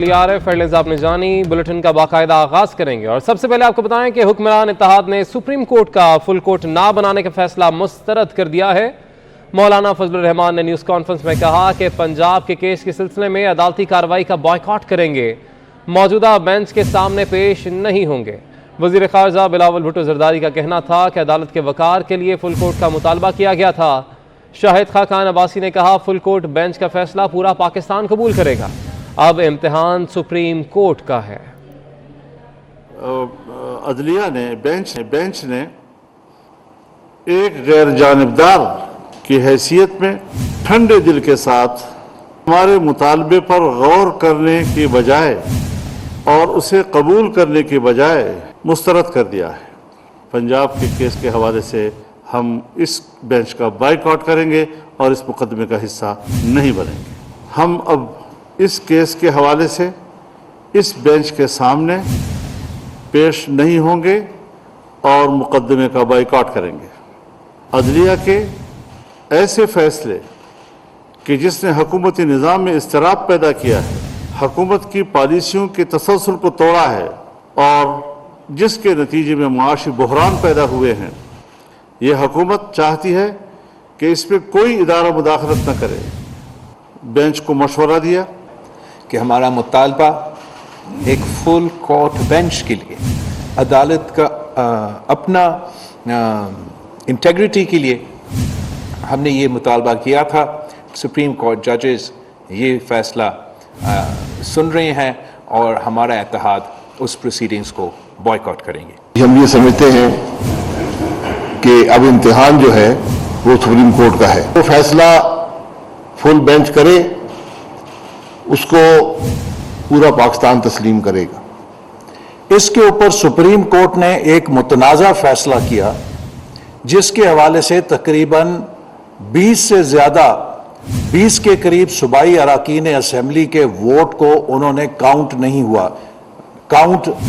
Headlines आपने जानी। Bulletin का बाकायदा आगाज करेंगे और सबसे पहले आपको बताएं कि हुक्मरान इत्तेहाद ने सुप्रीम कोर्ट का फुल कोर्ट ना बनाने का फैसला मुस्तरद कर दिया है। मौलाना फजलुर रहमान ने न्यूज़ कॉन्फ्रेंस में कहा कि पंजाब के केस के सिलसिले में अदालती कार्रवाई का बॉयकॉट करेंगे, मौजूदा बेंच के सामने पेश नहीं होंगे। वजीर खारजा बिलावल भुट्टो जरदारी का कहना था कि अदालत के वकार के लिए फुल कोर्ट का मुतालबा किया गया था। शाहिद खान अब्बासी ने कहा फुल कोर्ट बेंच का फैसला पूरा पाकिस्तान कबूल करेगा, अब इम्तिहान सुप्रीम कोर्ट का है। अदलिया ने बेंच ने एक गैर जानिबदार की हैसियत में ठंडे दिल के साथ हमारे मुतालबे पर गौर करने की बजाय और उसे कबूल करने की बजाय मुस्तरद कर दिया है। पंजाब के केस के हवाले से हम इस बेंच का बायकॉट करेंगे और इस मुकदमे का हिस्सा नहीं बनेंगे। हम अब इस केस के हवाले से इस बेंच के सामने पेश नहीं होंगे और मुकदमे का बायकॉट करेंगे। अदलिया के ऐसे फैसले कि जिसने हुकूमती निज़ाम में इज़्तिराब पैदा किया है, हुकूमत की पॉलिसियों के तसलसल को तोड़ा है और जिसके नतीजे में माशी बहरान पैदा हुए हैं, ये हुकूमत चाहती है कि इस पर कोई इदारा मुदाखलत न करे। बेंच को मशवरा दिया कि हमारा मुतालबा एक फुल कोर्ट बेंच के लिए, अदालत का अपना इंटेग्रिटी के लिए हमने ये मुतालबा किया था। सुप्रीम कोर्ट जजेस ये फैसला सुन रहे हैं और हमारा इत्तेहाद उस प्रोसीडिंग्स को बॉयकॉट करेंगे। हम ये समझते हैं कि अब इम्तिहान जो है वो सुप्रीम कोर्ट का है। वो फैसला फुल बेंच करे, उसको पूरा पाकिस्तान तस्लीम करेगा। इसके ऊपर सुप्रीम कोर्ट ने एक मुतनाज़ा फैसला किया जिसके हवाले से तकरीबन 20 से ज़्यादा 20 के करीब सूबाई अराकीन असेंबली के वोट को उन्होंने काउंट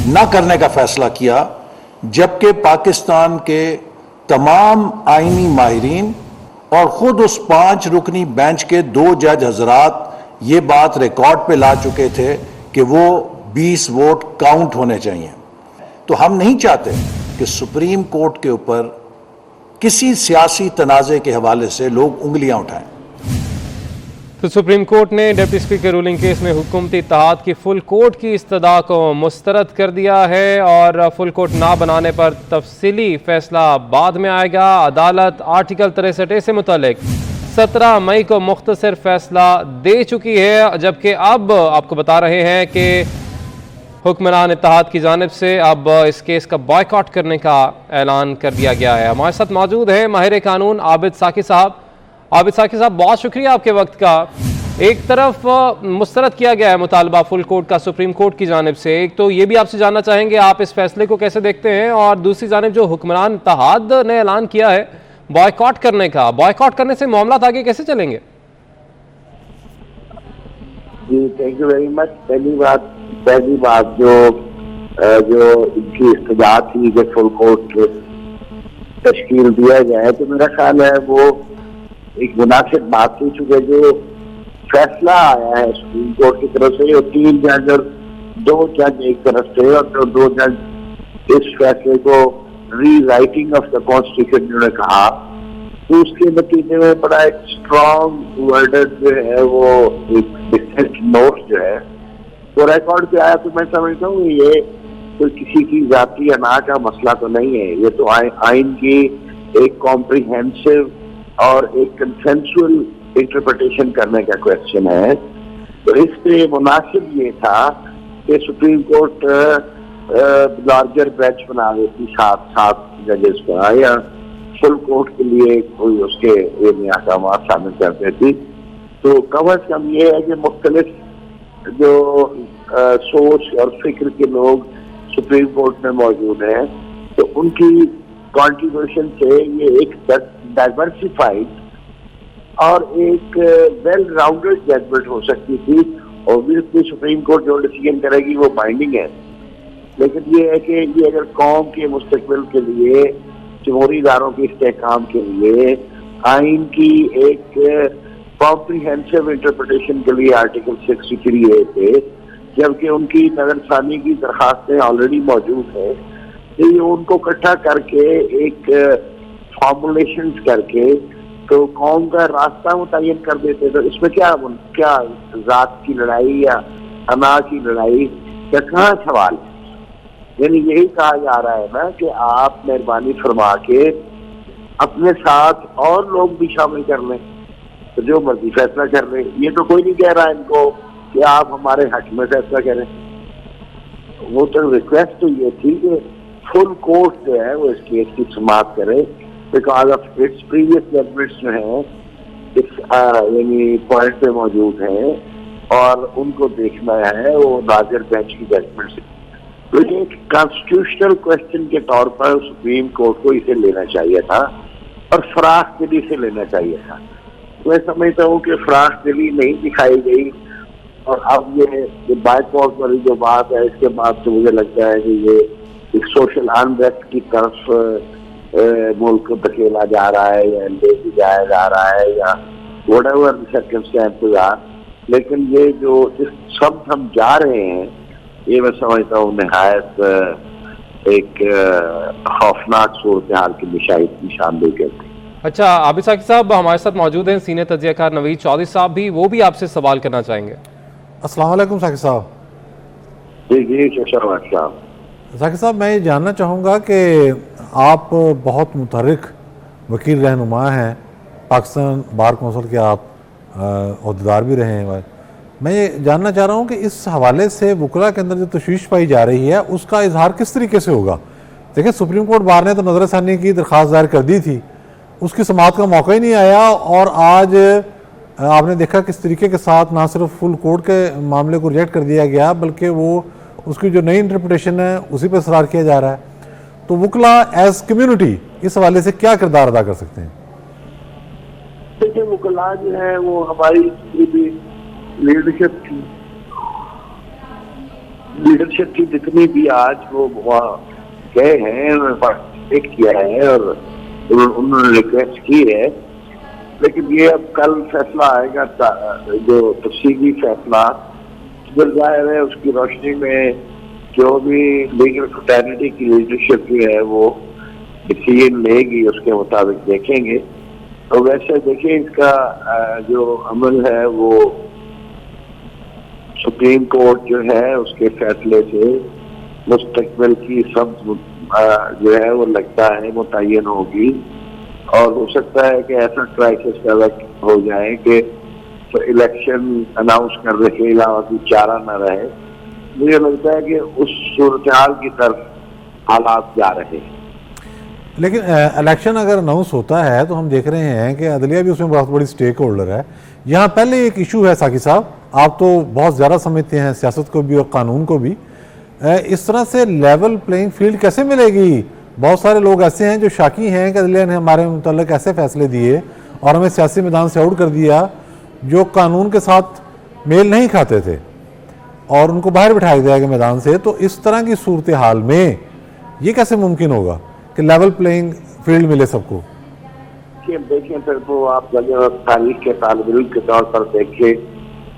न करने का फैसला किया, जबकि पाकिस्तान के तमाम आईनी माहिरीन और ख़ुद उस 5 रुकनी बेंच के 2 जज हजरात ये बात रिकॉर्ड पे ला चुके थे कि वो 20 वोट काउंट होने चाहिए। तो हम नहीं चाहते कि सुप्रीम कोर्ट के ऊपर किसी सियासी तनाज़े के हवाले से लोग उंगलियां उठाएं। तो सुप्रीम कोर्ट ने डिप्टी स्पीकर रूलिंग केस में हुकूमती इत्तेहाद की फुल कोर्ट की इस्तदा को मुस्तरद कर दिया है और फुल कोर्ट ना बनाने पर तफसीली फैसला बाद में आएगा। अदालत आर्टिकल 63A से मुतालिक 17 मई को मुख्तसर फैसला दे चुकी है, जबकि अब आपको बता रहे हैं कि हुक्मरान इत्तेहाद की जानिब से अब इस केस का बॉयकॉट करने का ऐलान कर दिया गया है। हमारे साथ मौजूद है माहिर कानून आबिद साकी साहब। आबिद साकी साहब, बहुत शुक्रिया आपके वक्त का। एक तरफ मुस्तरद किया गया है मुतालबा फुल कोर्ट का सुप्रीम कोर्ट की जानिब से, एक तो ये भी आपसे जानना चाहेंगे आप इस फैसले को कैसे देखते हैं, और दूसरी जानिब जो हुक्मरान इत्तेहाद ने ऐलान किया है बॉयकॉट करने का, बॉयकॉट करने से मामला आगे कैसे चलेंगे? जी थैंक यू वेरी मच। पहली बात जो इनकी इस्तदा थी कि फुल कोर्ट तश्कील दिया जाए, तो मेरा ख्याल है वो एक मुनासिब बात थी, चूंकि जो फैसला आया है सुप्रीम कोर्ट की तरफ से, 3 जज और 2 जज एक तरफ से और 2 जज इस फैसले को री राइटिंग ऑफ द कॉन्स्टिट्यूशन जिन्होंने कहा, तो उसके नतीजे में बड़ा एक स्ट्रॉन्ग वर्डेड जो है वो एक डिसेंट नोट जो है वो रिकॉर्ड पे आया। तो मैं समझता हूँ ये कोई किसी की जाती अना का मसला तो नहीं है, ये तो आइन की एक कॉम्प्रिहेंसिव और एक कंसेंसुअल इंटरप्रिटेशन करने का क्वेश्चन है। तो इस पे मुनासिब ये था कि सुप्रीम कोर्ट लार्जर बेंच बना देती 7 जजेस का, या फुल कोर्ट के लिए कोई उसके अहकाम शामिल कर देती। तो कम अज कम ये है कि मुख्तलिफ जो सोच और फिक्र के लोग सुप्रीम कोर्ट में मौजूद हैं, तो उनकी कॉन्ट्रीब्यूशन से ये एक डाइवर्सिफाइड और एक वेल राउंडेड जजमेंट हो सकती थी। ऑब्वियसली सुप्रीम कोर्ट जो डिसीजन करेगी वो बाइंडिंग है, लेकिन ये है कि ये अगर कौम के मुस्तकबिल के लिए, जमहूरी इदारों के इस्तेहकाम के लिए, आइन की एक कॉम्प्रिहेंसिव इंटरप्रिटेशन के लिए आर्टिकल 63A पे जबकि उनकी नजरसानी की दरखास्तें ऑलरेडी मौजूद हैं। तो ये उनको इकट्ठा करके एक फॉर्मुलेशन करके तो कौम का रास्ता मुतय्यन कर देते। तो इसमें क्या क्या जात की लड़ाई या अना की लड़ाई या कहाँ सवाल है? यानी यही कहा जा रहा है ना कि आप मेहरबानी फरमा के अपने साथ और लोग भी शामिल कर लें, तो जो मर्जी फैसला कर लें। ये तो कोई नहीं कह रहा है इनको कि आप हमारे हक में फैसला करें। वो तो रिक्वेस्ट तो ये थी कि फुल कोर्ट जो है वो इस केस की समाप्त करे, because of its previous judgments जो हैं इस यानी पॉइंट पे मौजूद हैं और उनको देखना है वो नाज़िर बेंच की जजमेंट से। लेकिन एक कॉन्स्टिट्यूशनल क्वेश्चन के तौर पर सुप्रीम कोर्ट को इसे लेना चाहिए था और फराख दिली से लेना चाहिए था। मैं समझता हूँ कि फराख दिली नहीं दिखाई गई और अब ये बाइकआउट वाली जो बात है इसके बाद तो मुझे लगता है कि ये एक सोशल अनरेस्ट की तरफ मुल्क को धकेला जा रहा है या ले जाया जा रहा है या व्हाटएवर सर्कमस्टेंसेस आर। लेकिन ये जो जिस सब हम जा रहे हैं ये मैं समझता हूँ निहायत एक खौफनाक सूरत हाल की निशानदेही करती है। अच्छा, आबिद साकिब साहब हमारे साथ मौजूद हैं सीनियर तज्ज़ियाकार नवीद चौधरी साहब भी, वो भी आपसे सवाल करना चाहेंगे। अस्सलाम वालेकुम साकिब साहब। जी जी शशावत साहब। साकिब साहब, मैं ये जानना चाहूँगा कि आप बहुत मुतहर्रिक वकील रहनुमा हैं, पाकिस्तान बार कौंसिल के आप अहदेदार भी रहे हैं। मैं ये जानना चाह रहा हूँ कि इस हवाले से वकला के अंदर जो तशवीश पाई जा रही है उसका इजहार किस तरीके से होगा। देखिए, सुप्रीम कोर्ट बार ने तो नज़रसानी की दरख्वास्त दायर कर दी थी, उसकी समाअत का मौका ही नहीं आया और आज आपने देखा किस तरीके के साथ ना सिर्फ फुल कोर्ट के मामले को रिजेक्ट कर दिया गया बल्कि वो उसकी जो नई इंटरप्रिटेशन है उसी पर इसरार किया जा रहा है। तो वकला एज कम्युनिटी इस हवाले से क्या किरदार अदा कर सकते हैं? देखिए, वकला जो है वो हमारी लीडरशिप की जितनी भी आज वो वहाँ गए हैं उन्होंने किया है और उन्होंने रिक्वेस्ट की है। लेकिन ये अब कल फैसला आएगा जो तफसीली फैसला, फिर जाहिर है उसकी रोशनी में जो भी लीगल फ्रेटर्निटी की लीडरशिप जो है वो डिसीजन लेगी उसके मुताबिक देखेंगे। तो वैसे देखिए इसका जो अमल है वो सुप्रीम कोर्ट जो है उसके फैसले से मुस्तकबिल की सब जो है वो लगता है मुतय्यन होगी और हो सकता है कि ऐसा क्राइसिस डेवलप हो जाए कि तो इलेक्शन अनाउंस करने के अलावा कोई चारा न रहे। मुझे लगता है कि उस सूरत हाल की तरफ हालात जा रहे हैं। लेकिन इलेक्शन अगर अनाउंस होता है तो हम देख रहे हैं कि अदलिया भी उसमें बहुत बड़ी स्टेक होल्डर है। यहाँ पहले एक इशू है साकिब साहब, आप तो बहुत ज़्यादा समझते हैं सियासत को भी और कानून को भी, इस तरह से लेवल प्लेइंग फील्ड कैसे मिलेगी? बहुत सारे लोग ऐसे हैं जो शाकी हैं कि अदलिया ने हमारे मुतल्लिक ऐसे फैसले दिए और हमें सियासी मैदान से आउट कर दिया जो कानून के साथ मेल नहीं खाते थे और उनको बाहर बिठाया गया मैदान से। तो इस तरह की सूरत हाल में ये कैसे मुमकिन होगा कि लेवल प्लेइंग फील्ड मिले सबको? देखें फिर तो आप जब तारीख के तालिब के तौर पर देखें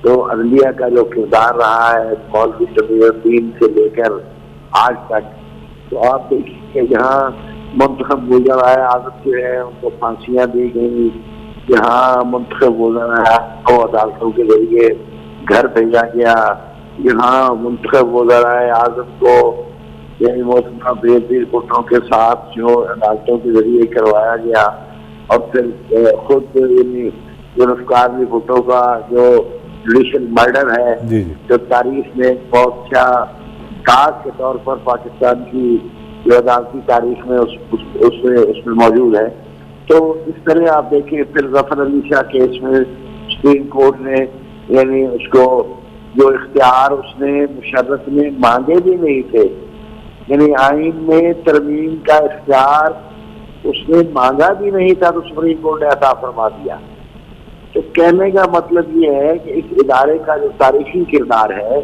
तो अदलिया का जो किरदार रहा है मौलवी तक़ीउद्दीन से लेकर आज तक, तो आप देखिए जहाँ मुंतखब वज़ीर आज़म जो है उनको फांसियाँ दी गई, यहाँ मुंतखब वज़ीर को अदालतों के जरिए घर भेजा गया, यहाँ मुंतखब वज़ीर आज़म को यानी मौसमा बेनज़ीर भुट्टो के साथ जो अदालतों के जरिए करवाया गया और फिर खुद जुल्फ़िकार अली भुट्टो का जो जुडिशल मर्डर है जो तारीख में बहुत अच्छा दाग के तौर पर पाकिस्तान की जो अदालती तारीख में उसमें मौजूद है। तो इस तरह आप देखिए फिर ज़फ़र अली शाह केस में सुप्रीम कोर्ट ने यानी उसको जो इख्तियार उसने मुशर्रफ ने मांगे भी नहीं थे, यानी आइन में तरमीम का इख्तियार उसने मांगा भी नहीं था तो सुप्रीम कोर्ट ने अता फरमा दिया। तो कहने का मतलब ये है कि इस इदारे का जो तारीखी किरदार है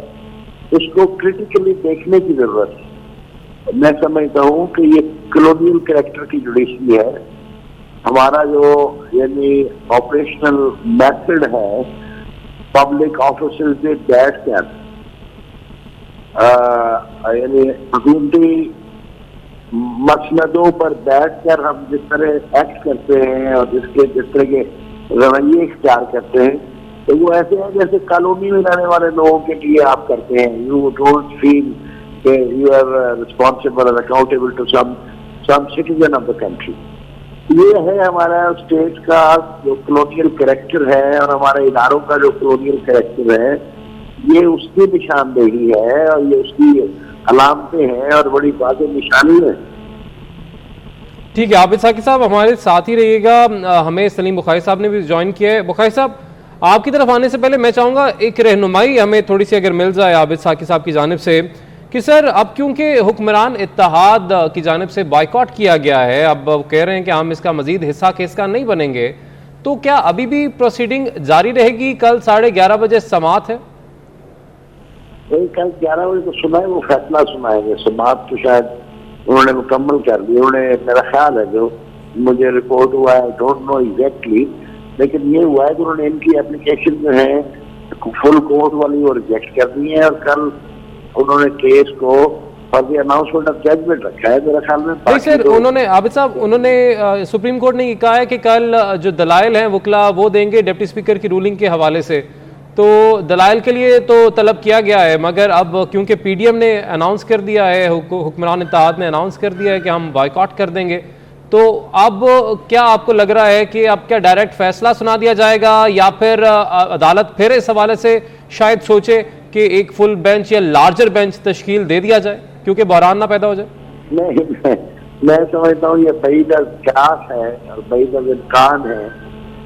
उसको क्रिटिकली देखने की जरूरत है। मैं समझता हूँ कि ये कॉलोनियल कैरेक्टर की जुडिशरी है। हमारा जो यानी ऑपरेशनल मेथड है, पब्लिक ऑफिसर्स से बैठ कर यानी हुकूमती मसनदों पर बैठकर हम जिस तरह एक्ट करते हैं और जिस तरह के रवैये इख्तियार करते हैं, तो वो ऐसे हैं जैसे कॉलोनी में रहने वाले लोगों के लिए आप करते हैं। यू डोंट फील कि यू आर रिस्पॉन्सिबल और accountable to some citizen of the country. ये है हमारा स्टेट का जो कॉलोनियल कैरेक्टर है और हमारे इदारों का जो कॉलोनियल कैरेक्टर है, ये उसकी निशानदेही है और ये उसकी अलामतें हैं और बड़ी वाज़ेह निशानी है। ठीक है, आबिद साकी साहब हमारे साथ ही रहिएगा। हमें सलीम बुखारी साहब ने भी ज्वाइन किया है। बुखारी साहब, आपकी तरफ आने से पहले मैं चाहूँगा एक रहनुमाई हमें थोड़ी सी अगर मिल जाए आबिद साकी साहब की जानिब से कि सर अब क्योंकि हुक्मरान इत्तेहाद की जानिब से बाइकआउट किया गया है, अब कह रहे हैं कि हम इसका मजीद हिस्सा केस का नहीं बनेंगे, तो क्या अभी भी प्रोसीडिंग जारी रहेगी? कल 11:30 बजे समाअत है। कल 11 बजे तो सुना है, वो फैसला सुनाएंगे। समाअत तो शायद उन्होंने मुकम्मल कर दी। उन्होंने, मेरा ख्याल है, जो मुझे रिपोर्ट हुआ है, डोंट नो एग्जैक्टली, लेकिन ये हुआ है कि उन्होंने इनकी एप्लीकेशन जो है फुल कोर्ट वाली वो रिजेक्ट कर दी है और कल उन्होंने केस को for the announcement of judgment रखा है। मेरा ख्याल में नहीं सर, उन्होंने आबिद साहब, उन्होंने सुप्रीम कोर्ट ने कहा है कि कल जो दलाइल हैं वकला वो देंगे डिप्टी स्पीकर की रूलिंग के हवाले से, तो दलाइल के लिए तो तलब किया गया है, मगर अब क्योंकि पीडीएम ने अनाउंस कर दिया है, हुक्मरान इत्तेहाद ने अनाउंस कर दिया है कि हम बाइकआउट कर देंगे, तो अब क्या आपको लग रहा है कि अब क्या डायरेक्ट फैसला सुना दिया जाएगा या फिर अदालत फिर इस हवाले से शायद सोचे कि एक फुल बेंच या लार्जर बेंच तश्कील दे दिया जाए क्योंकि बहरान ना पैदा हो जाए? नहीं, मैं समझता हूँ ये बैद अज़ है और बैद अज़ इम्कान है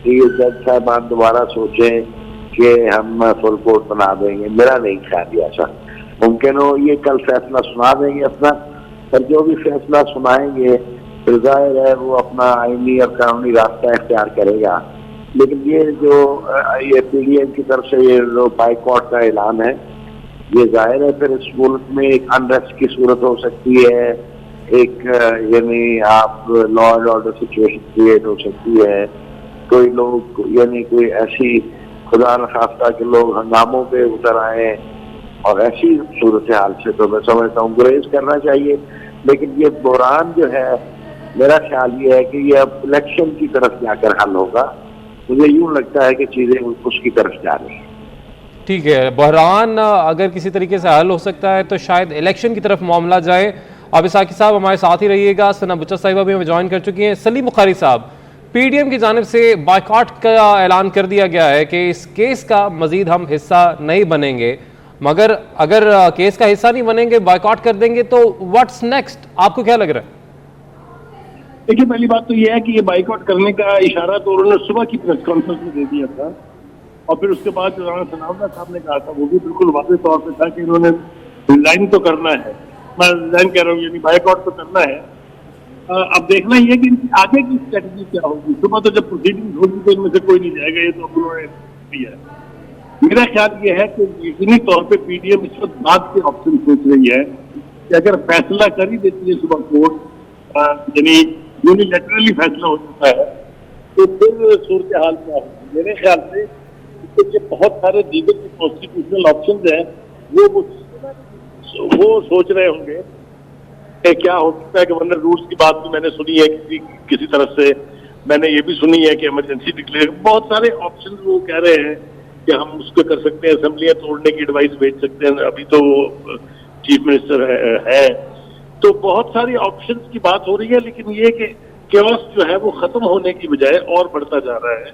कि ये जज साहबान दोबारा सोचें कि हम फुल कोर्ट बना देंगे। मेरा नहीं ख्याल ऐसा मुमकिन हो। ये कल फैसला सुना देंगे अपना, पर जो भी फैसला सुनाएंगे फिर जाहिर है वो अपना आईनी और कानूनी रास्ता इख्तियार करेगा। लेकिन ये जो ये पीडीएम की तरफ से ये जो बाइकआउट का ऐलान है, ये जाहिर है फिर इस मुल्क में एक अनरेस्ट की सूरत हो सकती है, एक यानी आप law and order situation create हो सकती है। कोई लोग यानी कोई ऐसी खुदा न खास्ता के लोग हंगामों पे उतर आए और ऐसी सूरत हाल से तो मैं समझता हूँ गुरेज करना चाहिए। लेकिन ये बहरान जो है, मेरा ख्याल ये है कि ये अब इलेक्शन की तरफ जाकर हल होगा। मुझे यूं लगता है कि चीजें उसकी तरफ जा रही हैं। ठीक है, बहरान अगर किसी तरीके से हल हो सकता है तो शायद इलेक्शन की तरफ मामला जाए। अब साकी साहब हमारे साथ ही रहिएगा। सना बुच्चा साहिबा भी हमें ज्वाइन कर चुकी हैं। सलीम बुखारी साहब, पीडीएम की जानिब से बाइकआउट का ऐलान कर दिया गया है कि इस केस का मजीद हम हिस्सा नहीं बनेंगे, मगर अगर केस का हिस्सा नहीं बनेंगे, बाइकआउट कर देंगे, तो व्हाट्स नेक्स्ट? आपको क्या लग रहा है? देखिए, पहली बात तो यह है कि ये बाइकआउट करने का इशारा तो उन्होंने सुबह की प्रेस कॉन्फ्रेंस में दे दिया था और फिर उसके बाद जो राणा सनाउल्लाह साहब ने कहा था वो भी बिल्कुल वाज़ेह तौर पे था कि इन्होंने रिजाइन तो करना है। मैं रिजाइन कह रहा हूँ, यानी बाइकआउट तो करना है। अब देखना ही है कि इनकी आगे की स्ट्रेटजी क्या होगी। सुबह तो जब प्रोसीडिंग होगी तो इनमें से कोई नहीं जाएगा, ये तो उन्होंने दिया है। मेरा ख्याल ये है कि यकीनी तौर पर पीडीएम इस वक्त बाद के ऑप्शन सोच रही है कि अगर फैसला कर ही देती है सुबह कोर्ट, यानी यूनिलैटरली फैसला हो जाता है, तो फिर सूरत हाल क्या होगी। मेरे ख्याल से जो बहुत सारे दीगर कॉन्स्टिट्यूशनल ऑप्शन हैं वो सोच रहे होंगे कि क्या हो सकता है। गवर्नर रूट्स की बात भी मैंने सुनी है किसी तरफ से, मैंने ये भी सुनी है कि इमरजेंसी डिक्लेयर, बहुत सारे ऑप्शन वो कह रहे हैं कि हम उसको कर सकते हैं, असेंबलियां तोड़ने की एडवाइस भेज सकते हैं। अभी तो चीफ मिनिस्टर है तो बहुत सारी ऑप्शंस की बात हो रही है, लेकिन ये कि केओस जो है वो खत्म होने की बजाय और बढ़ता जा रहा है।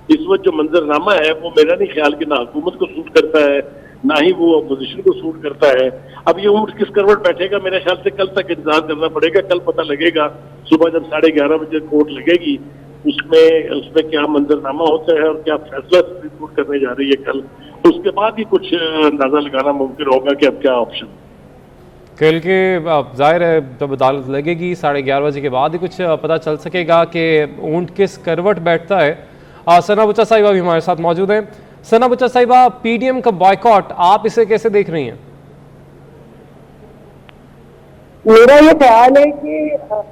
इस वक्त जो मंजरनामा है वो मेरा नहीं ख्याल कि ना हुकूमत को सूट करता है ना ही वो अपोजिशन को सूट करता है। अब ये ऊँट किस करवट बैठेगा, मेरे ख्याल से कल तक इंतजार करना पड़ेगा। कल पता लगेगा सुबह जब 11:30 बजे कोर्ट लगेगी, उसमें क्या मंजरनामा होता है और क्या फैसला सुप्रीम कोर्ट करने जा रही है कल। उसके बाद ही कुछ अंदाजा लगाना मुमकिन होगा कि अब क्या ऑप्शन। कल के जाहिर है जब अदालत लगेगी 11:30 बजे के बाद ही कुछ पता चल सकेगा कि ऊँट किस करवट बैठता है। सना बुच्चा साहिबा भी हमारे साथ मौजूद हैं। सना बुच्चा साहिबा, पीडीएम का बॉयकॉट आप इसे कैसे देख रही हैं? मेरा ये ख्याल है कि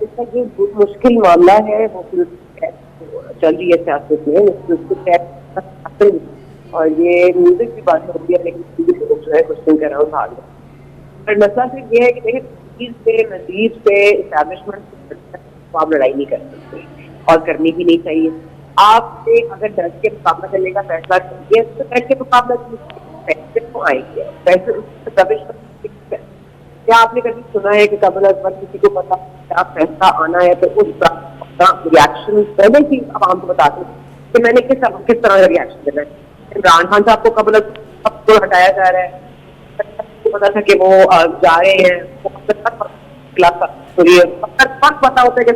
इसका जो मुश्किल मामला है वो चल रही है सियासत में, और ये म्यूजिक की बात हो रही है, लेकिन जो है क्वेश्चन कर रहा हूँ पर मसला सिर्फ ये है कि देखिए नजीर से इस्टेब्लिशमेंट तो आप लड़ाई नहीं कर सकते और करनी भी नहीं चाहिए। आपसे अगर डर के मुकाबला करने का फैसला कीजिए तो डर के मुकाबला पैसे तो आएंगे, पैसे क्या आपने कभी सुना है कि कबल अकबर किसी को पता क्या फैसला आना है तो उस रिएक्शन पहले ही आवाम को बताते कि मैंने किस तरह का रिएक्शन देना है। इमरान खान साहब को कबल को हटाया जा रहा है, पता था कि वो जा रहे हैं, पता होता है कि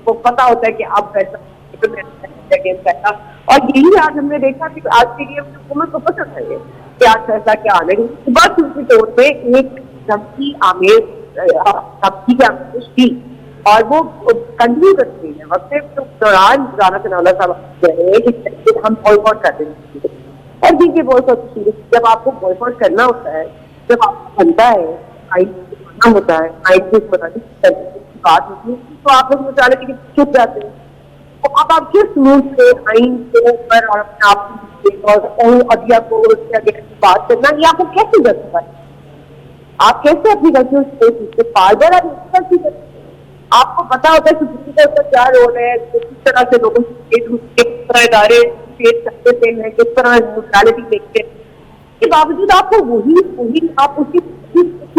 वो पता होता है कि आप फैसला और यही आज हमने देखा कि आज के लिए हुकूमत को पसंद है कि आज फैसला क्या आने बस उसके तौर पे एक धमकी धमकी की आमेज थी और वो कंटिन्यू करती है। वक्त के दौरान राना सनाउल्लाह साहब कह कि हम बॉयकॉट कर देंगे और देखिए बॉयकॉट जब आपको बॉयकॉट करना होता है, जब आपको बनता है आइन होता है, आइन की बात होती है तो आप लोग मुझे कि चुप जाते हैं। तो अब आप किस मूड से आइन के ऊपर और अपने आप अदिया को बात करना, ये आपको कैसे जरूरत है? आप कैसे अपनी गलतियों से बार बार आपको पता होता है कि किसी का ऊपर क्या रोल है, किस तरह से लोगों किस तरह इदारे फेस करते थे हैं, किस तरह न्यूट्रलिटी देखते हैं, इसके बावजूद आपको वही आप उसकी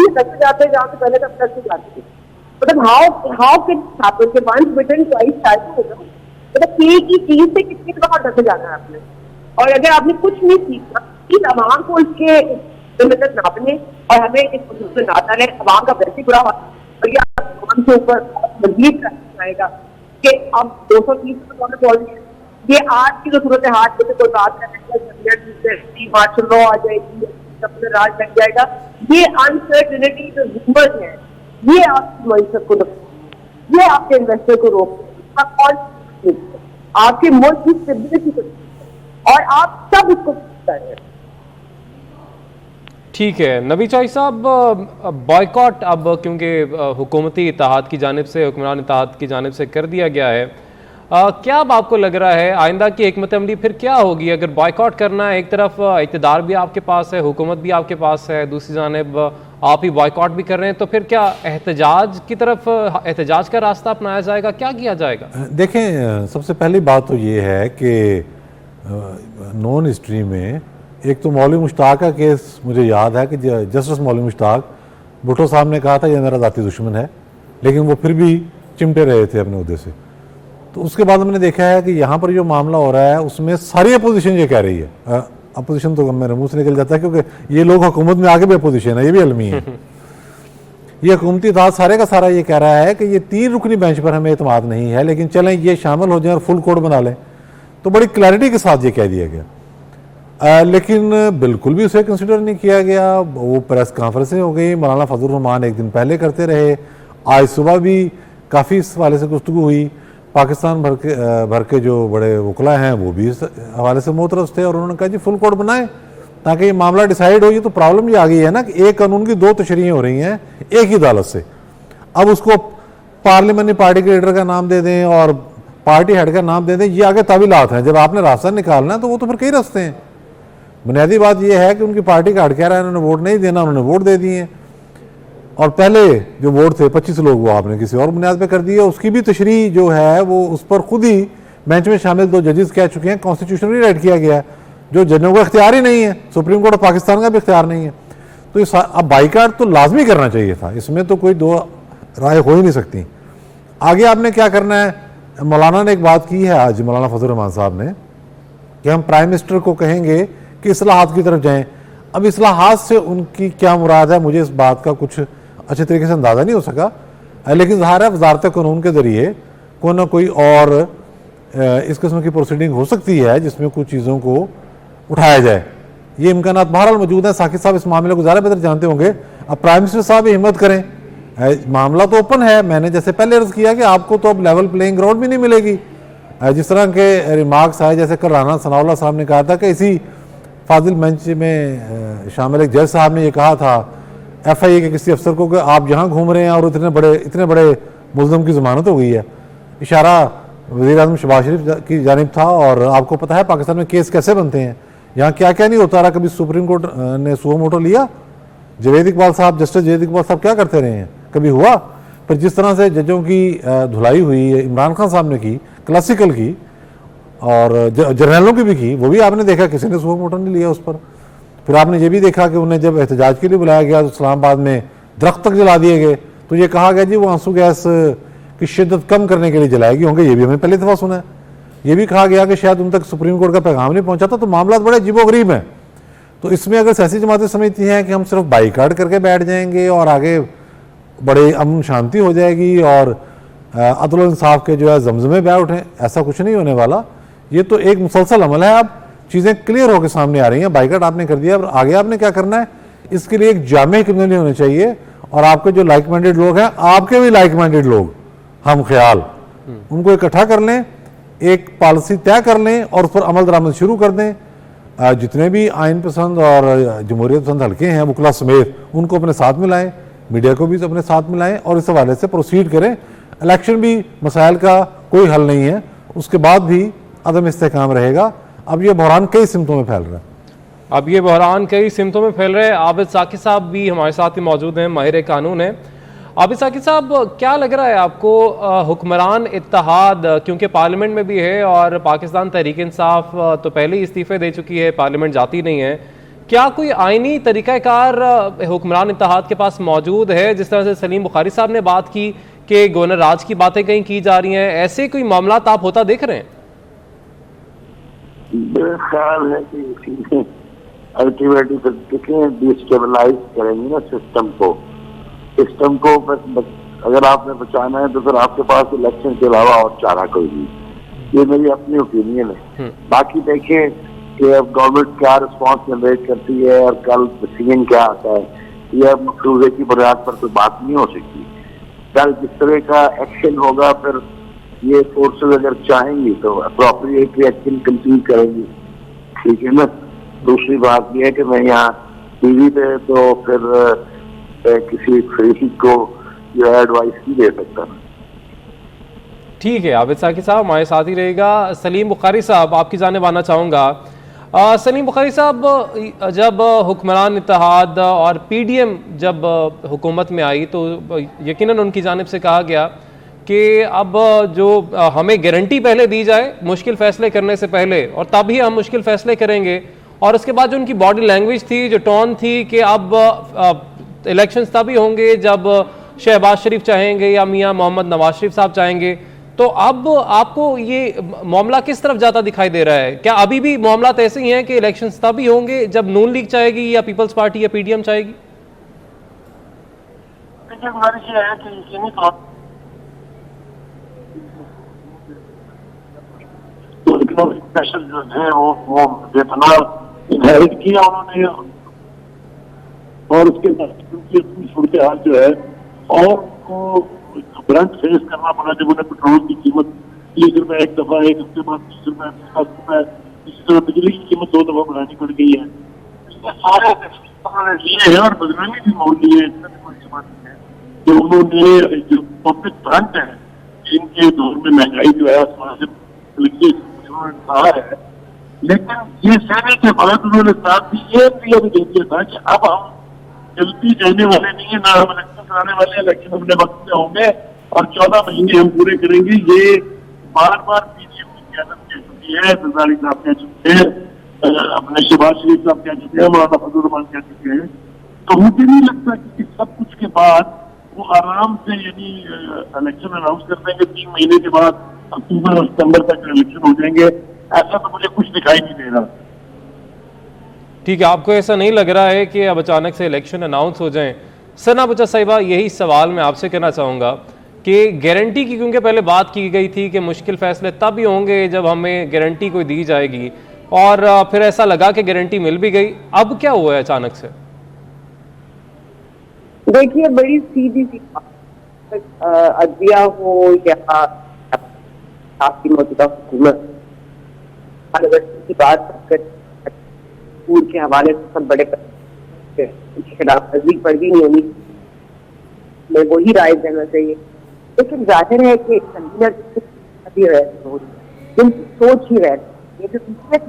करते जाते हैं जहाँ से पहले तक करते जाते थे। मतलब हाउ कैन हैपन कि वंस बिटन ट्वाइस शायद होगा, मतलब एक ही चीज से कितनी दफा डरते जाना है आपने। और अगर आपने कुछ नहीं सीखा कि अवाम को इसके मतलब नापने और हमें इस से नाता है, अवाम का वैसे बुरा और ये अवाम के ऊपर मजीद करना आएगा कि अब 230 ये आज की जो सूरत हाल में कोई बात करने मार्शल लॉ आ जाएगी, राज लग जाएगा, ये अनसर्टेनिटी जो रूमर्स है ये आपकी मईशत को ये आपके इन्वेस्टर को रोक और आपके मुल्क की स्टेबिलिटी को और आप सब इसको कर रहे हैं। ठीक है नबी चौधरी साहब, बॉयकॉट अब क्योंकि हुकूमती इत्तेहाद की जानिब से, हुक्मरान इत्तेहाद की जानिब से कर दिया गया है, क्या अब आपको लग रहा है आइंदा की हिकमत अमली फिर क्या होगी? अगर बॉयकॉट करना है, एक तरफ इक़्तिदार भी आपके पास है, हुकूमत भी आपके पास है, दूसरी जानिब आप ही बॉयकॉट भी कर रहे हैं, तो फिर क्या एहतजाज की तरफ, एहतजाज का रास्ता अपनाया जाएगा, क्या किया जाएगा? देखें, सबसे पहली बात तो ये है कि नॉन हिस्ट्री में एक तो मौलवी मुश्ताक का केस मुझे याद है कि जस्टिस मौलवी मुश्ताक, भुट्टो साहब ने कहा था ये मेरा ज़ाती दुश्मन है, लेकिन वो फिर भी चिमटे रहे थे अपने उहदे से। तो उसके बाद मैंने देखा है कि यहाँ पर जो मामला हो रहा है उसमें सारी अपोजिशन ये कह रही है, अपोजिशन तो मेरे मुंह से निकल जाता है क्योंकि ये लोग हुकूमत में आगे भी अपोजिशन है, ये भी अलमी है। ये हुकूमती इत्तेहाद सारे का सारा ये कह रहा है कि ये 3 रुकनी बेंच पर हमें एतमाद नहीं है, लेकिन चलें ये शामिल हो जाए और फुल कोड बना लें। तो बड़ी क्लैरिटी के साथ ये कह दिया गया, लेकिन बिल्कुल भी उसे कंसिडर नहीं किया गया। वो प्रेस कॉन्फ्रेंसें हो गई, मौलाना फजल रहमान एक दिन पहले करते रहे, आज सुबह भी काफ़ी इस हवाले से गुफ्तगू हुई। पाकिस्तान भर के जो बड़े वकला हैं वो भी इस हवाले से मोतरफ थे और उन्होंने कहा जी फुल कोड बनाएं ताकि ये मामला डिसाइड हो। ये तो प्रॉब्लम ये आ गई है ना कि एक कानून की 2 तशरीहें हो रही हैं एक ही अदालत से। अब उसको पार्लियामेंट्री पार्टी के लीडर का नाम दे दें और पार्टी हेड का नाम दे दें, ये आगे तावीलात हैं। जब आपने रास्ता निकालना है तो वो तो फिर कई रास्ते हैं। बुनियादी बात यह है कि उनकी पार्टी का हट कह रहा है इन्होंने वोट नहीं देना, उन्होंने वोट दे दिए और पहले जो वोट थे 25 लोग वो आपने किसी और बुनियाद पे कर दिए। उसकी भी तशरीह जो है वो उस पर खुद ही बेंच में शामिल 2 जजेस कह चुके हैं कॉन्स्टिट्यूशनली राइट किया गया है, जो जजों का इख्तियार ही नहीं है, सुप्रीम कोर्ट ऑफ पाकिस्तान का भी इख्तियार नहीं है। तो ये अब बाइकाट तो लाजमी करना चाहिए था, इसमें तो कोई 2 राय हो ही नहीं सकती। आगे आपने क्या करना है? मौलाना ने एक बात की है आज, मौलाना फजल रहमान साहब ने, कि हम प्राइम मिनिस्टर को कहेंगे कि इस्लाहात की तरफ जाएं। अब इस्लाहात से उनकी क्या मुराद है मुझे इस बात का कुछ अच्छे तरीके से अंदाज़ा नहीं हो सका, लेकिन ज़ाहिर है वजारत कानून के ज़रिए कोई ना कोई और इस किस्म की प्रोसीडिंग हो सकती है जिसमें कुछ चीज़ों को उठाया जाए। ये इम्कानात बहरहाल मौजूद हैं। साकिब साहब इस मामले को ज़्यादा बेहतर जानते होंगे। अब प्राइम मिनिस्टर साहब हिम्मत करें, मामला तो ओपन है। मैंने जैसे पहले अर्ज़ किया कि आपको तो अब लेवल प्लेइंग ग्राउंड भी नहीं मिलेगी। जिस तरह के रिमार्क्स आए, जैसे कल राना सनाउल्लाह साहब ने कहा था कि इसी फाजिल बेंच में शामिल एक जज साहब ने यह कहा था FIA के किसी अफसर को कि आप यहाँ घूम रहे हैं और इतने बड़े मुल्ज़म की ज़मानत हो गई है। इशारा वज़ीर-ए-आज़म शहबाज शरीफ की जानिब था। और आपको पता है पाकिस्तान में केस कैसे बनते हैं, यहाँ क्या क्या नहीं होता रहा। कभी सुप्रीम कोर्ट ने सुओ मोटो लिया, जवेद इकबाल साहब, जस्टिस जवेद इकबाल साहब क्या करते रहे हैं, कभी हुआ? पर जिस तरह से जजों की धुलाई हुई है, इमरान खान साहब ने की, क्लासिकल की, और जर्नलों की भी की, वो भी आपने देखा किसी ने सुबह मोटर नहीं लिया उस पर। फिर आपने ये भी देखा कि उन्हें जब एहतजाज के लिए बुलाया गया तो इस्लामाबाद में दरख्त तक जला दिए गए, तो ये कहा गया जी वो आंसू गैस की शिद्दत कम करने के लिए जलाएगी होंगे। ये भी हमें पहली दफ़ा सुना है। ये भी कहा गया कि शायद उन तक सुप्रीम कोर्ट का पैगाम नहीं पहुंचा था। तो मामला बड़े अजीबोगरीब हैं। तो इसमें अगर सियासी जमातें समझती हैं कि हम सिर्फ बाईकाट करके बैठ जाएंगे और आगे बड़े अमन शांति हो जाएगी और अदल और इंसाफ के जो है जमजमे बह उठें, ऐसा कुछ नहीं होने वाला। ये तो एक मुसलसल अमल है। अब चीज़ें क्लियर होकर सामने आ रही हैं। बाईकाट आपने कर दिया, आगे आपने क्या करना है, इसके लिए एक जामे कम्युनिटी होनी चाहिए। और आपके जो लाइक माइंडेड लोग हैं, आपके भी लाइक माइंडेड लोग, हम ख्याल, उनको इकट्ठा कर लें, एक पॉलिसी तय कर लें और उस पर अमल दरामद शुरू कर दें। जितने भी आइन पसंद और जमहूरियत पसंद हल्के हैं, वकला समेत, उनको अपने साथ मिलाएं, मीडिया को भी अपने साथ मिलाएं और इस हवाले से प्रोसीड करें। इलेक्शन भी मसाइल का कोई हल नहीं है, उसके बाद भी अदम इस्तेहकाम रहेगा। अब ये बहरान कई सिमतों में फैल रहा है। अब ये बहरान कई सिमतों में फैल रहे हैं। आबिद साकिब साहब भी हमारे साथ ही मौजूद हैं, माहिर कानून हैं। आबिद साकिब साहब, क्या लग रहा है आपको, हुक्मरान इत्तेहाद क्योंकि पार्लियामेंट में भी है और पाकिस्तान तहरीक इंसाफ तो पहले ही इस्तीफे दे चुकी है, पार्लियामेंट जाती नहीं है, क्या कोई आइनी तरीक़ाकार हुक्मरान इत्तेहाद के पास मौजूद है? जिस तरह से सलीम बुखारी साहब ने बात की कि गवर्नर राज की बातें कहीं की जा रही हैं, ऐसे कोई मामला आप होता देख रहे हैं? मेरा ख्याल है कि अल्टीमेटली देखें, डिस्टेबलाइज करेंगे ना सिस्टम को बस अगर आपने बचाना है तो फिर आपके पास इलेक्शन के अलावा और चारा कोई नहीं। ये मेरी अपनी ओपिनियन है। बाकी देखें कि अब गवर्नमेंट क्या रिस्पांस जनरेट करती है और कल डिसीजन क्या आता है, यह मफरूजे की बुनियाद पर कोई बात नहीं हो सकती। कल जिस तरह का एक्शन होगा, फिर ये फोर्सेज अगर चाहेंगी तो अप्रोप्रिएटली एक्शन कंप्लीट करेंगी, ठीक है ना। दूसरी बात यह है कि मैं यहाँ टीवी पे तो फिर किसी फ्री को जो है एडवाइस नहीं दे सकता। ठीक है, आबिद साकिब साहब हमारे साथ ही रहेगा। सलीम बुखारी साहब, आपकी जानिब आना चाहूँगा। सलीम बुखारी साहब, जब हुक्मरान इत्तेहाद और पीडीएम जब हुकूमत में आई तो यकीनन उनकी जानिब से कहा गया कि अब जो हमें गारंटी पहले दी जाए मुश्किल फैसले करने से पहले, और तभी हम मुश्किल फैसले करेंगे। और उसके बाद जो उनकी बॉडी लैंग्वेज थी, जो टोन थी कि अब इलेक्शंस तभी होंगे जब शहबाज शरीफ चाहेंगे या मियां मोहम्मद नवाज शरीफ साहब चाहेंगे। तो अब आपको ये मामला किस तरफ जाता दिखाई दे रहा है? क्या अभी भी मामला ऐसे ही हैं कि इलेक्शंस तभी होंगे जब नून लीग चाहेगी या पीपल्स पार्टी या पीडीएम चाहेगी? तो इकोनॉमिक प्रेशर जो है वो बेपनाह इनहेरिट किया उन्होंने, और उसके बाद उनकी अपनी सूरत हाल जो है और उनको ब्रंट फेस करना पड़ा जब उन्हें पेट्रोल की कीमत 30 रुपए एक दफा, एक हफ्ते बाद 30 रुपए, 50 रुपए, इसी तरह बिजली की कीमत 2 दफा बढ़ानी पड़ गई है। सारे उन्होंने लिए हैं और बदनामी भी मोल ली है। इसमें कोई बात नहीं है कि उन्होंने जो पब्लिक ब्रंट है जिनके दौर में महंगाई जो है आसमान से उन्होंने कहा है, लेकिन ये सहने के बाद उन्होंने साथ भी ये भी दे दिया था कि अब हम जल्दी जाने वाले नहीं है, ना हम इलेक्शन कराने वाले हैं, लेकिन अपने वक्त में होंगे और 14 महीने हम पूरे करेंगे। ये बार बार पीडीएम की क्यादत कह चुकी है, जरदारी साहब कह चुके हैं, अपने शहबाज शरीफ साहब कह चुके हैं, मौलाना फजल रहमान कह चुके हैं। तो मुझे नहीं लगता कि सब कुछ के बाद वो आराम से यानी इलेक्शन अनाउंस कर देंगे, 3 महीने के बाद अक्टूबर और सितंबर तक इलेक्शन हो जाएंगे, ऐसा तो मुझे कुछ दिखाई नहीं दे रहा। ठीक है, आपको ऐसा नहीं लग रहा है कि अब अचानक से इलेक्शन अनाउंस हो जाएं? सना बुचा साहिबा, यही सवाल मैं आपसे करना चाहूँगा कि गारंटी की क्योंकि पहले बात की गई थी कि मुश्किल फैसले तब ही होंगे जब हमें गारंटी कोई दी जाएगी, और फिर ऐसा लगा कि गारंटी मिल भी गई। अब क्या हुआ है अचानक से? देखिए, बड़ी सीधी सी अदलिया हो या आपकी मौजूदा हुकूमत की बात कर के हवाले से सब बड़े खिलाफ वर्जी पर भी नहीं होनी, मैं वही राय देना चाहिए। लेकिन जाहिर है कि सोच ही रहती है,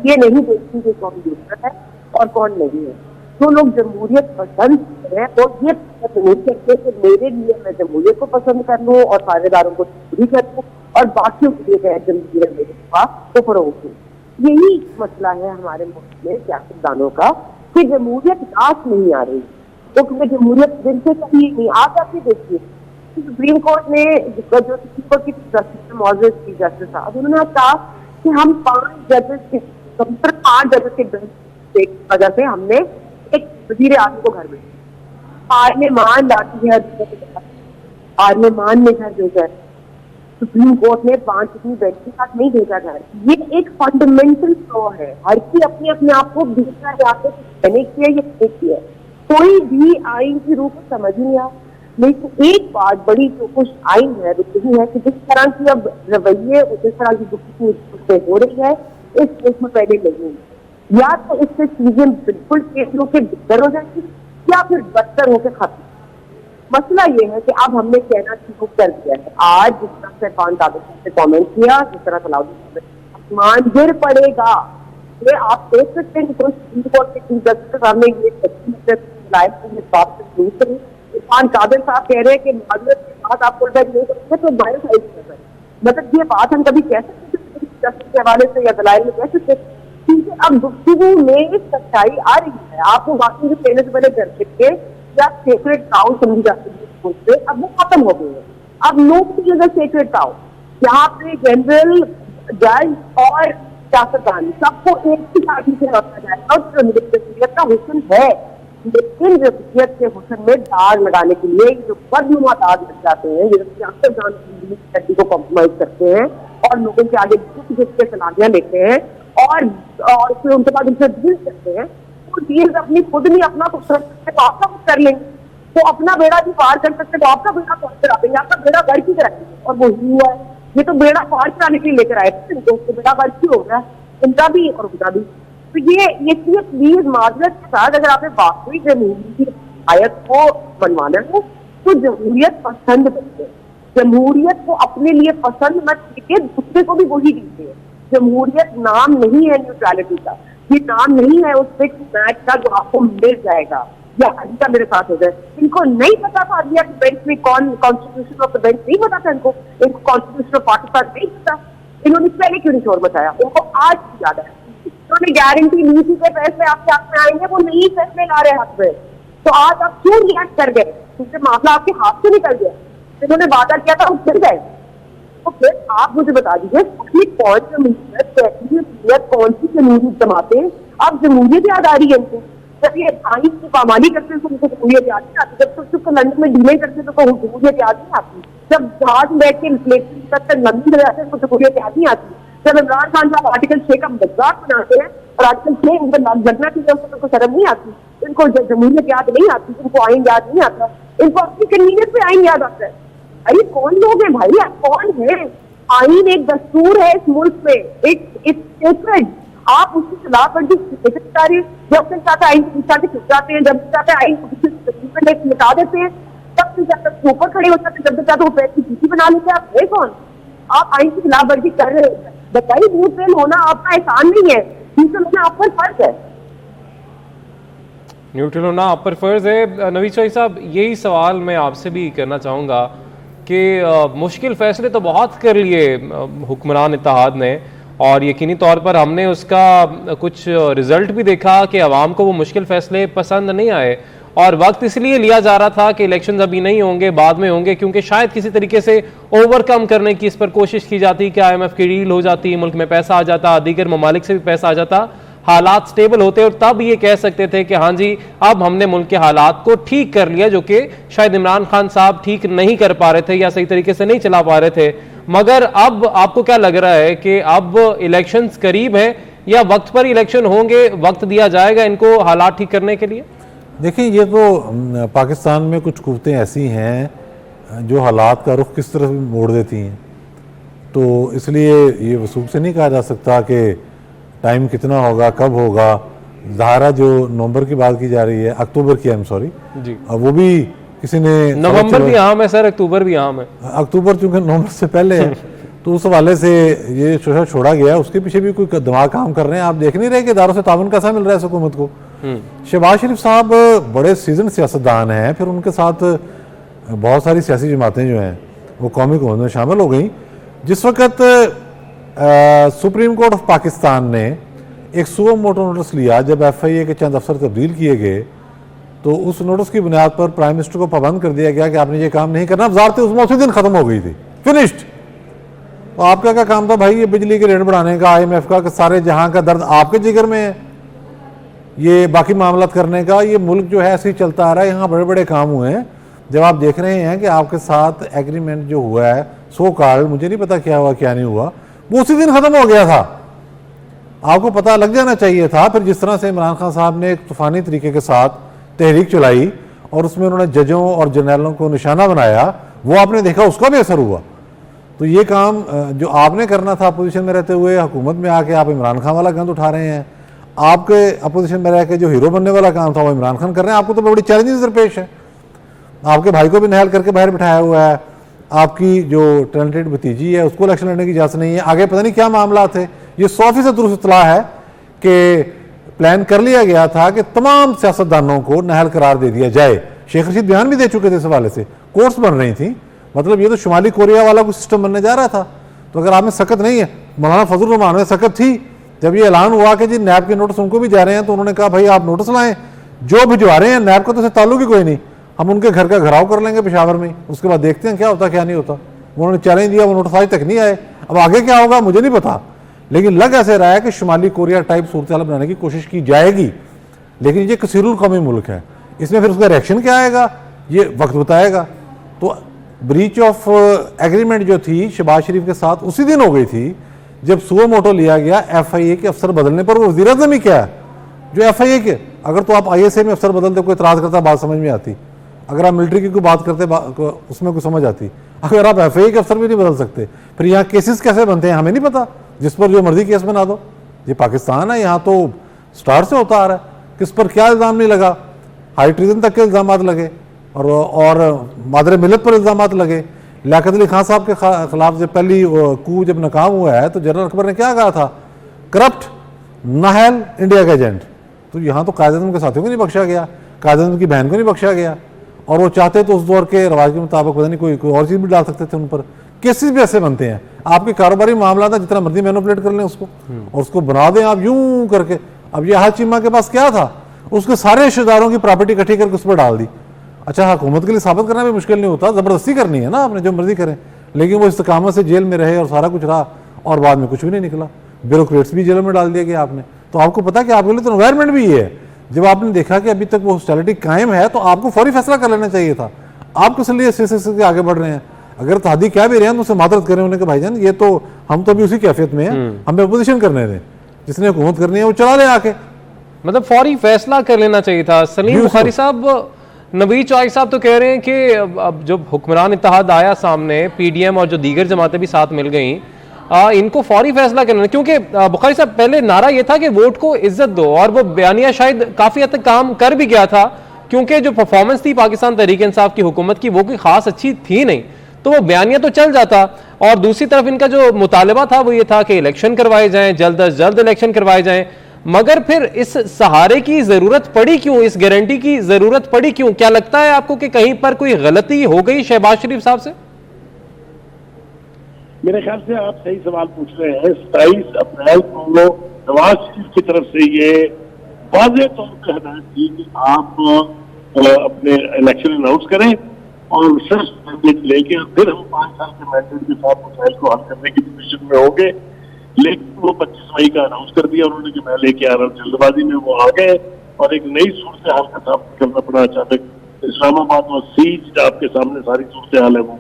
ये नहीं देखती कि कौन दूसरा है और कौन नहीं है। जो लोग जमहूरियत पसंद है वो ये पसंद नहीं करते कि मेरे लिए मैं जमहूरियत को पसंद कर लूँ और साझेदारों को पूरी कर दूँ और बाकियों के लिए गैर जमहूरियत मेरे पास तो फरोग दूँ। यही मसला है हमारे मुल्क में सियासतदानों का कि जमहूरियत रास नहीं आ रही, तो क्योंकि जमहूरियत दिन से कभी नहीं आ जाती। देखिए सुप्रीम कोर्ट ने जो सुप्रीम कोर्ट की जस्टिस मौजूद चीफ जस्टिस साहब उन्होंने कहा कि हम 5 जजेस के 5 जजेस के बेंच वजह से हमने एक वजीर आजम को घर भेजा, पार्लियामान लाती है, पार्लियामान ने घर भेजा, सुप्रीम कोर्ट ने 5 अपनी बेंच के साथ नहीं भेजा घर। ये एक फंडामेंटल फ्लॉ है, हर की अपने अपने आप को भेजना कहने की है, ये देखी है, कोई भी आइन की रूह को समझ नहीं आ। लेकिन एक बात बड़ी जो कुछ आइन है वो यही है कि जिस तरह की अब रवैये जिस तरह की गुफ्तगू हो रही है इस केस में पहले नहीं है, या तो इससे चीजें बिल्कुल केस होकर बेहतर हो जाएंगी या फिर बदतर होकर खत्म। मसला ये है कि अब हमने कहना शुरू कर दिया है। आज जिस तरह से इरफान कादिर से कमेंट किया, जिस तरह सलाउद्दीन आसमान गिर पड़ेगा, ये आप देख सकते हैं कि सुप्रीम कोर्ट के चीफ जस्टिस सामने ये बात से इरफान कादिर साहब कह रहे हैं कि माजरत के बाद आप पुलबैक नहीं करेंगे तो बायो साइड है। मतलब ये बात हम कभी कह सकते जस्टिस के हवाले से या दलाइल में कह सकते, क्योंकि अब गुफ्तगू में सच्चाई आ रही है। आपको बाकी जो कहने से पहले डर के या सेक्रेट काउ समझी जाती है, अब वो खत्म हो गई है। अब लोग की जगह सेक्रेट काउ, यहाँ पे जनरल जज और सियासतदान सबको एक ही पार्टी से रखा जाएगा और जमहूरियत का हुस्न है, लेकिन जमहूरियत के हुस्न में दाग लगाने के लिए जो बदनुमा दाग लग जाते हैं, ये सियासतदान की को कॉम्प्रोमाइज करते हैं और लोगों के आगे झुक झुक के सलाहियां लेते हैं और फिर उनके बाद उनसे डील करते हैं। तो डील अपनी खुद नहीं अपना कुछ कर सकते तो आपका कुछ कर लेंगे, तो अपना बेड़ा भी पार कर सकते तो आपका बेड़ा पार करा देंगे, आपका बेड़ा गर्क ही कराएंगे। और वो ही हुआ है, ये तो बेड़ा पार कराने के लिए लेकर आए थे, तो बेड़ा गर्क ही हो गया उनका भी और उनका भी। तो ये प्लीज माजरत के साथ अगर आपने वाकई जमहूरियत की आयत को बनवाना है तो जमहूरियत पसंद बनिए, जमहूरियत को अपने लिए पसंद मत कीजिए, दूसरे को भी वही दीजिए। जमहूरियत नाम नहीं है न्यूट्रलिटी का, ये नाम नहीं है उस फिक्स मैच का जो आपको मिल जाएगा या का मेरे साथ हो जाए। इनको नहीं पता था अभी बेंच में कौन कॉन्स्टिट्यूशन ऑफ द बेंच नहीं पता था, इनको कॉन्स्टिट्यूशन ऑफ पाकिस्तान नहीं पता, इन्होंने पहले क्यों नहीं शोर मचाया? उनको आज भी याद है, उन्होंने गारंटी ली थी कि फैसले आपके हाथ में आएंगे, वो नहीं फैसले ला रहे हाथ में, तो आज आप क्यों रिएक्ट कर गए? क्योंकि मामला आपके हाथ से निकल गया, इन्होंने वादा किया था वो गिर गए। तो फिर आप मुझे बता दीजिए कौन जमहूरियत कौन सी जमहूरियत जमाते हैं? अब जमहूरियत याद आ रही है इनको, जब ये आइन की पामाली करते हैं तो उनको जमहूरियत याद नहीं आती, जब तो लंदन में डीलिंग करते हैं तो जमहूरियत याद नहीं आती, जब जहाज में बैठ के लंदन जाते हैं तो जमहूरियत याद नहीं आती, जब इमरान खान साहब आर्टिकल 6 का मजाक बनाते हैं और आर्टिकल 6 उनको लगना चाहिए उनको शर्म नहीं आती, इनको जमहूरियत याद नहीं आती, इनको आइन याद नहीं आता, इनको अपनी कन्वीनियंस पे आइन याद आता है। अरे कौन लोग हैं भाई, आप कौन है? आइन एक दस्तूर है इस मुल्क में, एक सेक्रेड, आप उसकी खिलाफ वर्जी जब से चाहते आइन के पीछे छुप जाते हैं, जब से चाहते आइन को मिटा देते हैं, तब से चाहते ऊपर खड़े हो जाते हैं, जब से चाहते वो पैर की चीटी बना लेते हैं। आप है कौन? आप आइन की खिलाफ वर्जी कर रहे हैं, बताइए। न्यूट्रल होना आपका एहसान नहीं है, न्यूट्रल होना आप पर फर्ज है। न्यूट्रल होना आप पर फर्ज है। नवीद शाही साहब, यही सवाल मैं आपसे भी करना चाहूँगा कि मुश्किल फ़ैसले तो बहुत कर लिए हुक्मरान इत्तेहाद ने और यकीनी तौर पर हमने उसका कुछ रिज़ल्ट भी देखा कि अवाम को वो मुश्किल फ़ैसले पसंद नहीं आए और वक्त इसलिए लिया जा रहा था कि इलेक्शंस अभी नहीं होंगे, बाद में होंगे, क्योंकि शायद किसी तरीके से ओवरकम करने की इस पर कोशिश की जाती कि IMF की डील हो जाती, मुल्क में पैसा आ जाता, दीगर ममालिक से भी पैसा आ जाता, हालात स्टेबल होते और तब ये कह सकते थे कि हाँ जी अब हमने मुल्क के हालात को ठीक कर लिया, जो कि शायद इमरान खान साहब ठीक नहीं कर पा रहे थे या सही तरीके से नहीं चला पा रहे थे। मगर अब आपको क्या लग रहा है कि अब इलेक्शंस करीब है या वक्त पर इलेक्शन होंगे, वक्त दिया जाएगा इनको हालात ठीक करने के लिए? देखिए, ये तो पाकिस्तान में कुछ कुव्वतें ऐसी हैं जो हालात का रुख किस तरफ मोड़ देती हैं, तो इसलिए ये वसूख से नहीं कहा जा सकता कि टाइम कितना होगा, कब होगा। ज़ाहिर जो नवंबर की बात की जा रही है, अक्टूबर की, आई एम सॉरी जी, वो भी किसी ने नवंबर भी आम है सर, अक्टूबर भी आम है, अक्टूबर चूंकि नवंबर से पहले है तो उस हवाले से ये शोषा छोड़ा गया, उसके पीछे भी कोई दिमाग काम कर रहे हैं। आप देख नहीं रहे कि इदारों से ताउन कैसा मिल रहा है इस हुकूमत को, शहबाज शरीफ साहब बड़े सीजन सियासतदान हैं, फिर उनके साथ बहुत सारी सियासी जमातें जो हैं वो कौमी हुकूमत में शामिल हो गई। जिस वक्त सुप्रीम कोर्ट ऑफ पाकिस्तान ने एक सुओ मोटो नोटिस लिया जब FIA के चंद अफसर तब्दील किए गए, तो उस नोटिस की बुनियाद पर प्राइम मिनिस्टर को पाबंद कर दिया गया कि आपने ये काम नहीं करना। वजारत उसमें उसी दिन खत्म हो गई थी, फिनिश्ड। तो आपका क्या काम था भाई ये बिजली के रेट बढ़ाने का, IMF का, कि सारे जहां का दर्द आपके जिगर में है, ये बाकी मामला करने का। ये मुल्क जो है ऐसे ही चलता आ रहा है, यहाँ बड़े बड़े काम हुए हैं। जब आप देख रहे हैं कि आपके साथ एग्रीमेंट जो हुआ है सो कॉल्ड, मुझे नहीं पता क्या हुआ क्या नहीं हुआ, वो उसी दिन खत्म हो गया था। आपको पता लग जाना चाहिए था। फिर जिस तरह से इमरान खान साहब ने एक तूफानी तरीके के साथ तहरीक चलाई और उसमें उन्होंने जजों और जनरलों को निशाना बनाया, वो आपने देखा, उसका भी असर हुआ। तो ये काम जो आपने करना था अपोजिशन में रहते हुए, हुकूमत में आके आप इमरान खान वाला गंद उठा रहे हैं। आपके अपोजिशन में रह के जो हीरो बनने वाला काम था वो इमरान खान कर रहे हैं। आपको तो बड़ी चैलेंजेस दरपेश है। आपके भाई को भी नहल करके बाहर बिठाया हुआ है, आपकी जो टैलेंटेड भतीजी है उसको इलेक्शन लड़ने की इजाजत नहीं है, आगे पता नहीं क्या मामला थे। ये 100% दुरुस्त इत्तला है कि प्लान कर लिया गया था कि तमाम सियासतदानों को नहल करार दे दिया जाए। शेख रशीद बयान भी दे चुके थे इस हवाले से, कोर्ट्स बन रही थी। मतलब ये तो शुमाली कोरिया वाला कोई सिस्टम बनने जा रहा था। तो अगर आप में सकत नहीं है, मौलाना फजल रहमान में सकत थी। जब ये ऐलान हुआ कि जी नैब के नोटिस उनको भी जा रहे हैं, तो उन्होंने कहा भाई आप नोटिस लाएं, जो भिजवा रहे हैं नैब का तो ताल्लुक ही कोई नहीं, हम उनके घर का घेराव कर लेंगे पेशावर में, उसके बाद देखते हैं क्या होता क्या नहीं होता। उन्होंने चैलेंज दिया, वो नोटिस आज तक नहीं आए। अब आगे क्या होगा मुझे नहीं पता, लेकिन लग ऐसे रहा है कि शुमाली कोरिया टाइप सूरत हाल बनाने की कोशिश की जाएगी। लेकिन ये कसीरुल कौमी मुल्क है, इसमें फिर उसका रिएक्शन क्या आएगा ये वक्त बताएगा। तो ब्रीच ऑफ एग्रीमेंट जो थी शहबाज शरीफ के साथ उसी दिन हो गई थी जब सुओ मोटो लिया गया FIA के अफसर बदलने पर। वो वज़ीर आज़म ही क्या है जो FIA के, अगर तो आप ISA में अफसर बदलते कोई इतराज़ करता बात समझ में आती, अगर आप मिलिट्री की कोई बात करते उसमें कोई समझ आती, अगर आप FIA के अफसर भी नहीं बदल सकते, फिर यहाँ केसेस कैसे बनते हैं हमें नहीं पता, जिस पर जो मर्जी केस बना दो। ये पाकिस्तान है, यहाँ तो स्टार्ट से होता आ रहा है, किस पर क्या इल्ज़ाम नहीं लगा, हाई ट्रीजन तक के इल्ज़ाम लगे और मादर मिलत पर इल्ज़ाम लगे। लियाकत अली खान साहब के खिलाफ जब पहली कू जब नाकाम हुआ है तो जनरल अकबर ने क्या कहा था, करप्ट नाहल इंडिया का एजेंट। तो यहाँ तो कायद-ए-आज़म के साथियों को नहीं बख्शा गया, कायद-ए-आज़म की बहन को नहीं बख्शा गया, और वो चाहते तो उस दौर के रवाज के मुताबिक पता नहीं कोई और चीज़ भी डाल सकते थे उन पर। केसेस भी ऐसे बनते हैं, आपके कारोबारी मामला था जितना मर्जी मैनिपुलेट कर लें उसको और उसको बना दें आप यूं करके। अब ये हाथ चीमा के पास क्या था, उसके सारे रिश्तेदारों की प्रॉपर्टी इकट्ठी करके उस पर डाल दी। अच्छा, हुकूमत के लिए साबित करना भी मुश्किल नहीं होता, ज़बरदस्ती करनी है ना आपने, जो मर्जी करें। लेकिन वो इस्तकामत से जेल में रहे और सारा कुछ रहा और बाद में कुछ भी नहीं निकला, ब्यूरोक्रेट्स भी जेल में डाल दिया गया आपने। तो आपको पता कि आपके लिए तो एनवायरमेंट भी ये है। जब आपने देखा कि अभी तक वो हॉस्टिलिटी कायम है तो आपको फौरी फैसला कर लेना चाहिए था। आप किस लिए से आगे बढ़ रहे हैं? अगर तहदी क्या भी रहे हैं तो उसे मातरत करें, उन्होंने कहा भाईजान ये तो हम तो अभी उसी कैफियत में हैं, हमें अपोजिशन करने दें, जिसने हुकूमत करनी है वो चला ले आके। मतलब फौरी फैसला कर लेना चाहिए था। सलीम बुखारी साहब, नवीद चौधरी साहब तो कह रहे हैं कि अब जब हुक्मरान इत्तेहाद आया सामने, PDM और जो दीगर जमातें भी साथ मिल गई, इनको फौरी फैसला करना, क्योंकि बुखारी साहब पहले नारा ये था कि वोट को इज्जत दो, और वो बयानिया शायद काफी हद तक काम कर भी गया था, क्योंकि जो परफॉर्मेंस थी पाकिस्तान तहरीक इंसाफ की हुकूमत की वो कोई खास अच्छी थी नहीं, तो वो बयानिया तो चल जाता। और दूसरी तरफ इनका जो मुतालबा था वो ये था कि इलेक्शन करवाए जाएं, जल्द अज जल्द इलेक्शन करवाए जाएं। मगर फिर इस सहारे की जरूरत पड़ी क्यों, इस गारंटी की जरूरत पड़ी क्यों? क्या लगता है आपको कि कहीं पर कोई गलती हो गई शहबाज शरीफ साहब से? मेरे ख्याल से आप सही सवाल पूछ रहे हैं। 27 अप्रैल को नवाज शरीफ की तरफ से ये वाज़ेह तौर पर हदायत थी कि आप अपने इलेक्शन अनाउंस करें और फ्रेश मैंडेट लेके फिर हम 5 साल के मैंडेट के साथ मसाइल को हल करने की पोजीशन में होंगे। लेकिन वो 25 मई का अनाउंस कर दिया उन्होंने कि मैं लेके आ रहा हूँ, जल्दबाजी में वो आ गए और एक नई सूरत हाल का सामना करना पड़ा। अचानक इस्लामाबाद और सीज आपके सामने सारी सूरत हाल है वो,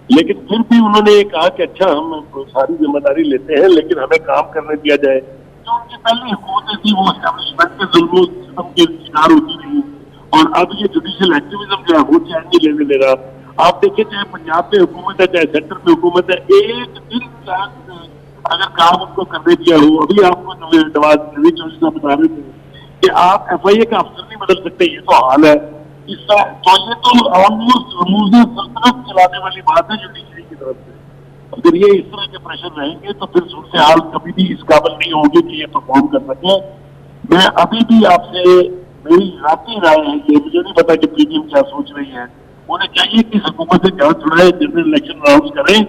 लेकिन फिर भी उन्होंने ये कहा कि अच्छा हम सारी जिम्मेदारी लेते हैं लेकिन हमें काम करने दिया जाए। जो उनकी पहली हुकूमतें थी वो एस्टेब्लिशमेंट के जुल्म के शिकार होती रही और अब ये जुडिशियल एक्टिविज्म जो है वो चैन नहीं लेने दे रहा। आप देखिए चाहे पंजाब में हुकूमत है चाहे सेंटर में हुकूमत है, एक दिन अगर काम उनको करने दिया हो, अभी आपको नवीद चौधरी साहब बता रहे थे कि आप FIA का अफसर नहीं बदल सकते, ये तो हाल है। इसका तो ये तो ऑलमोस्ट रमूज़े सल्तनत चलाने वाली बात है जुडिशरी की तरफ से। अगर ये इस तरह के प्रेशर रहेंगे तो फिर सूरत हाल कभी भी इस काबिल नहीं होगी कि ये परफॉर्म कर सके। मैं अभी भी आपसे मेरी जाती राय है कि मुझे नहीं पता कि पीडीएम क्या सोच रही है। उन्हें चाहिए कि हुकूमत से जल्द छुड़ाए, जनरल इलेक्शन अनाउंस करें,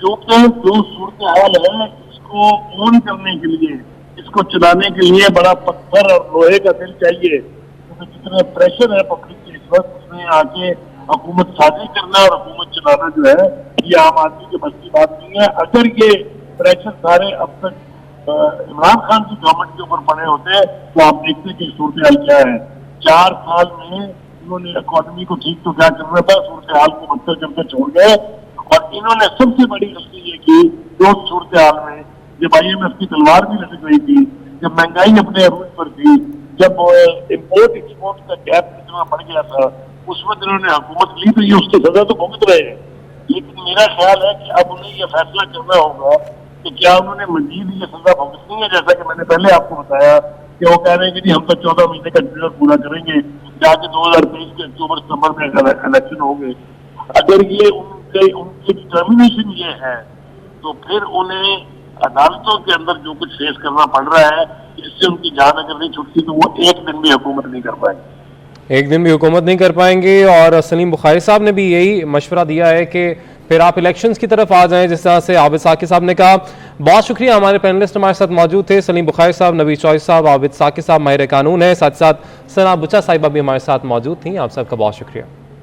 क्योंकि जो सूरत हाल है इसको ऑन करने के लिए, इसको चलाने के लिए बड़ा पत्थर और लोहे का दिल चाहिए, क्योंकि जितने प्रेशर है पब्लिक के इस वक्त, उसमें आके हुकूमत साजी करना और हुकूमत चलाना जो है ये आम आदमी के बस की बात नहीं है। अगर ये प्रेशर सारे अब तक इमरान खान की गवर्नमेंट के ऊपर पड़े होते तो आप देखते कि सूरत हाल क्या है। 4 साल में इन्होंने इकोनॉमी को ठीक तो क्या करना था, सूरत हाल को बदतर करके छोड़ गए। और इन्होंने सबसे बड़ी गलती ये की, जो सूरत हाल में जब IMF की तलवार भी लटक रही थी, जब महंगाई अपने अरूज पर थी, जब इम्पोर्ट एक्सपोर्ट का गैप इतना बढ़ गया था, उस वक्त इन्होंने हुकूमत ली तो ये उसकी सजा तो भुगत रहे हैं। लेकिन मेरा ख्याल है कि अब उन्हें यह फैसला करना होगा कि क्या उन्होंने मजीद ये सजा भुगतनी है, जैसा कि मैंने पहले आपको बताया कि वो कह रहे हैं कि जी हम तो 14 महीने का पीरियड पूरा करेंगे, जाके 2023 के अक्टूबर सितंबर में इलेक्शन होंगे। अगर ये उनकी डिटर्मिनेशन ये है तो फिर उन्हें अदालतों के अंदर जो कुछ फेस करना पड़ रहा है, इससे उनकी जान अगर नहीं छुटती तो वो एक दिन भी हुकूमत नहीं कर पाएंगे। एक दिन भी हुकूमत नहीं कर पाएंगे। और सलीम बुखारी साहब ने भी यही मशवरा दिया है कि फिर आप इलेक्शंस की तरफ आ जाएं, जिस तरह से आबिद साकिब साहब ने कहा। बहुत शुक्रिया, हमारे पैनलिस्ट हमारे साथ मौजूद थे, सलीम बुखारी साहब, नबी चौधरी साहब, आबिद साकिब साथ माहिर कानून है, साथ साथ सना बुचा साहिबा भी हमारे साथ मौजूद थी। आप सबका बहुत शुक्रिया।